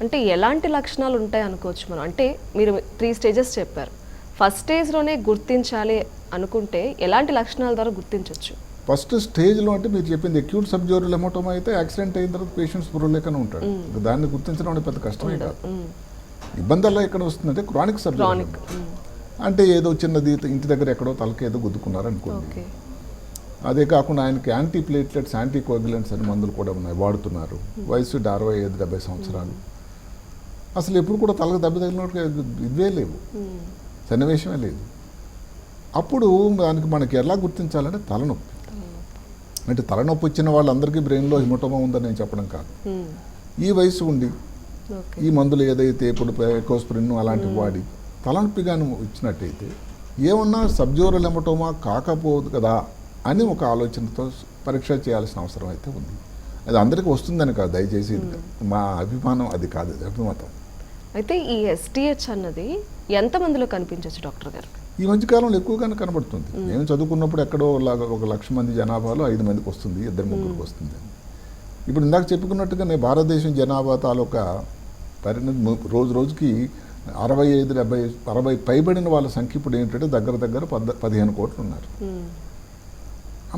అంటే ఎలాంటి లక్షణాలు ఉంటాయి అనుకోవచ్చు మనం? అంటే మీరు 3 స్టేజెస్ చెప్పారు. ఫస్ట్ స్టేజ్‌లోనే గుర్తించాలి అనుకుంటే ఎలాంటి లక్షణాల ద్వారా గుర్తించొచ్చు? ఫస్ట్ స్టేజ్లో అంటే మీరు చెప్పింది అక్యూట్ సబ్డ్యూరల్ హెమటోమా అయితే యాక్సిడెంట్ అయిన తర్వాత పేషెంట్ స్పృహ లేకనే ఉంటాడు. దాన్ని గుర్తించడం అనేది పెద్ద కష్టమే కాదు. ఇబ్బందుల్లో ఎక్కడ వస్తుందంటే క్రానిక్ సబ్డ్యూరల్ అంటే ఏదో చిన్నది ఇంటి దగ్గర ఎక్కడో తలకి ఏదో గుద్దుకున్నారు అనుకోండి. అదే కాకుండా ఆయనకి యాంటీ ప్లేట్లెట్స్, యాంటీ కోయాగులెంట్స్ అని మందులు కూడా ఉన్నాయి, వాడుతున్నారు. వయసు 65-70 సంవత్సరాలు. అసలు ఎప్పుడు కూడా తలకు దెబ్బ తగిలినట్టు ఇవే లేవు, సన్నివేశమే లేదు. అప్పుడు దానికి మనకి ఎలా గుర్తించాలంటే తలనొప్పి. అంటే తలనొప్పి వచ్చిన వాళ్ళందరికీ బ్రెయిన్లో హిమటోమా ఉందని నేను చెప్పడం కాదు. ఈ వయసు ఉండి ఈ మందులు ఏదైతే ఇప్పుడు ఎకోస్ప్రిన్ అలాంటివి వాడి తలనొప్పిగాను ఇచ్చినట్టయితే ఏమన్నా సబ్డ్యూరల్ హెమటోమా కాకపోదు కదా అని ఒక ఆలోచనతో పరీక్ష చేయాల్సిన అవసరం అయితే ఉంది. అది అందరికీ వస్తుందని కాదు, దయచేసి మా అభిమానం అది కాదు, అభిమతం. అయితే ఈ ఎస్టీహెచ్ అన్నది ఎంతమందిలో కనిపించవచ్చు డాక్టర్ గారు? ఈ మధ్యకాలంలో ఎక్కువగానే కనబడుతుంది. నేను చదువుకున్నప్పుడు ఎక్కడో 1,00,000 మంది జనాభాలో 5 మందికి వస్తుంది, 2-3 వస్తుంది. ఇప్పుడు ఇందాక చెప్పుకున్నట్టుగానే భారతదేశం జనాభా తాలూకా పరిణతి రోజు రోజుకి 65-70 పైబడిన వాళ్ళ సంఖ్య ఇప్పుడు ఏంటంటే దగ్గర 15 కోట్లు ఉన్నారు.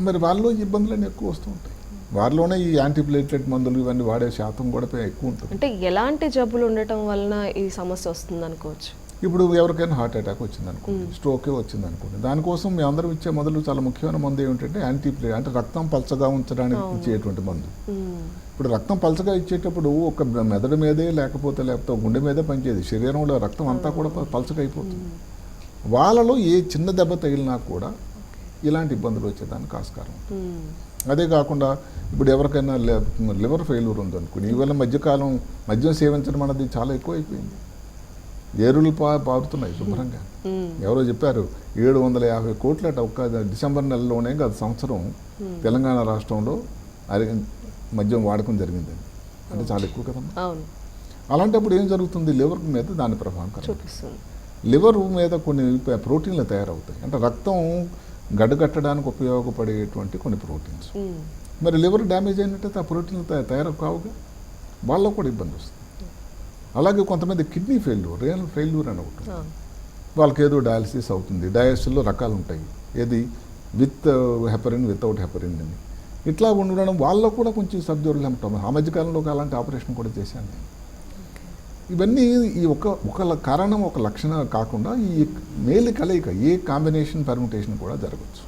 మరి వాళ్ళలో ఇబ్బందులన్నీ ఎక్కువ వస్తూ ఉంటాయి. వారిలోనే ఈ యాంటీ ప్లేట్లెట్ మందులు ఇవన్నీ వాడే శాతం కూడా ఎక్కువ ఉంటుంది. అంటే ఎలాంటి జబ్బులు ఉండటం వలన ఈ సమస్య వస్తుంది అనుకోవచ్చు? ఇప్పుడు ఎవరికైనా హార్ట్ అటాక్ వచ్చింది అనుకోండి, స్ట్రోకే వచ్చింది అనుకోండి, దానికోసం మీ అందరూ ఇచ్చే మందులు చాలా ముఖ్యమైన మందు ఏమిటంటే అంటే రక్తం పలచగా ఉంచడానికి ఇచ్చేటువంటి మందు. ఇప్పుడు రక్తం పలచగా ఇచ్చేటప్పుడు ఒక మెదడు మీదే లేకపోతే గుండె మీదే పనిచేయదు, శరీరంలో రక్తం అంతా కూడా పలచగా అయిపోతుంది. వాళ్ళలో ఏ చిన్న దెబ్బ తగిలినా కూడా ఇలాంటి ఇబ్బందులు వచ్చేదానికి ఆస్కారం. అదే కాకుండా ఇప్పుడు ఎవరికైనా లివర్ ఫెయిల్యూర్ ఉందనుకోండి, ఈవేళ మధ్యకాలం మద్యం సేవించడం అనేది చాలా ఎక్కువైపోయింది. ఏరులు పారుతున్నాయి శుభ్రంగా. ఎవరో చెప్పారు 750 కోట్లట ఒక్క డిసెంబర్ నెలలోనే గత సంవత్సరం తెలంగాణ రాష్ట్రంలో మద్యం వాడకం జరిగిందని. అంటే చాలా ఎక్కువ కదమ్మా. అలాంటప్పుడు ఏం జరుగుతుంది, లివర్ మీద దాని ప్రభావం చూపిస్తుంది. లివర్ మీద కొన్ని ప్రోటీన్లు తయారవుతాయి, అంటే రక్తం గడ్డగట్టడానికి ఉపయోగపడేటువంటి కొన్ని ప్రోటీన్స్. మరి లివర్ డ్యామేజ్ అయినట్టయితే ఆ ప్రోటీన్లు తయారు కావుగా, వాళ్ళలో కూడా ఇబ్బంది వస్తుంది. అలాగే కొంతమంది కిడ్నీ ఫెయిల్యూర్, రేనల్ ఫెయిల్యూర్ అని ఒకటి, వాళ్ళకి ఏదో డయాలసిస్ అవుతుంది. డయాలసిస్లో రకాలు ఉంటాయి, ఏది విత్ హెపరిన్, వితౌట్ హెపరిన్ అని. ఇట్లా ఉండడం వాళ్ళలో కూడా కొంచెం సబ్డ్యూరల్ హెమటోమా. ఆ మధ్యకాలంలో అలాంటి ఆపరేషన్ కూడా చేశాను నేను. ఇవన్నీ ఈ ఒక కారణం, ఒక లక్షణం కాకుండా ఈ మేలు కలయిక, ఏ కాంబినేషన్ పర్ముటేషన్ కూడా జరగచ్చు.